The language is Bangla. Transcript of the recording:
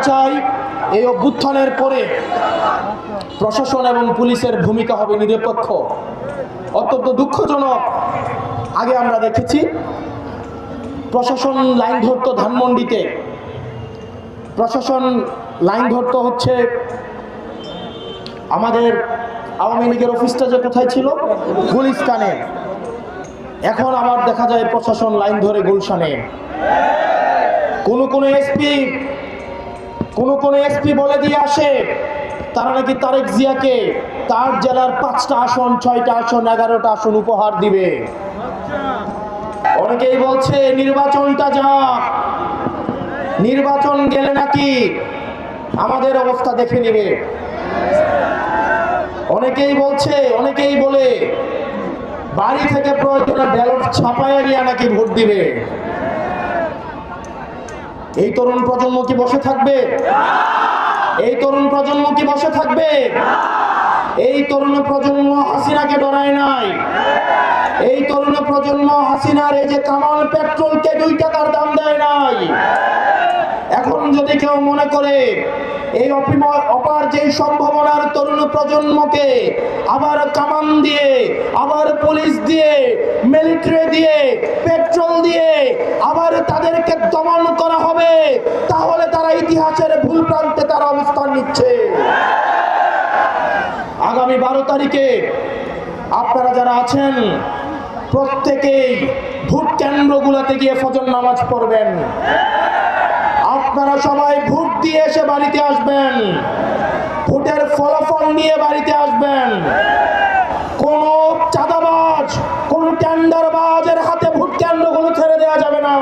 চাই এই অভ্যুত্থানের পরে প্রশাসন এবং পুলিশের ভূমিকা হবে নিরপেক্ষ। অত্যন্ত দুঃখজনক, আগে আমরা দেখেছি প্রশাসন লাইন ধরতো ধানমন্ডিতে, প্রশাসন লাইন ধরতো হচ্ছে আমাদের আওয়ামী লীগের অফিসটা যে কোথায় ছিল, গুলিস্তানে। এখন আবার দেখা যায় প্রশাসন লাইন ধরে গুলশানে। কোন এসপি বলে দিয়ে আসে তারা নাকি তারেক জিয়াকে তার জেলার 5টা আসন, 6টা আসন, 11টা আসন উপহার দিবে। অনেকেই বলছে নির্বাচনটা যাক, নির্বাচন গেলে নাকি আমাদের অবস্থা দেখে নিবে। অনেকেই বলে বাড়ি থেকে প্রয়োজনে ব্যালট ছাপাইয়া নিয়ে নাকি ভোট দিবে। এই তরুণ প্রজন্ম কি বসে থাকবে? এই তরুণ প্রজন্ম কি বসে থাকবে? এই তরুণ প্রজন্ম হাসিনাকে ডরায় নাই। এই তরুণ প্রজন্ম হাসিনার এই যে কামাল পেট্রোলকে 2 টাকার দাম দেয় নাই। এখন যদি কেউ মনে করে এই অপার যে সম্ভাবনার তরুণ প্রজন্মকে আবার কামান দিয়ে, আবার পুলিশ দিয়ে, মিলিটারি দিয়ে, পেট্রোল দিয়ে আবার তাদেরকে দমন করা হবে, তাহলে তারা ইতিহাসের ভুল প্রান্তে তারা অবস্থান নিচ্ছে। আগামী 12 তারিখে আপনারা যারা আছেন প্রত্যেকেই ভোট কেন্দ্রগুলোতে গিয়ে ফজর নামাজ পড়বেন। আপনারা সবাই ভোট দিয়ে এসে বাড়িতে আসবেন, ভোটের ফলাফল নিয়ে বাড়িতে আসবেন। কোন চাঁদাবাজ, কোন টেন্ডারবাজের হাতে ভোট কেন্দ্রগুলো ছেড়ে দেওয়া যাবে না।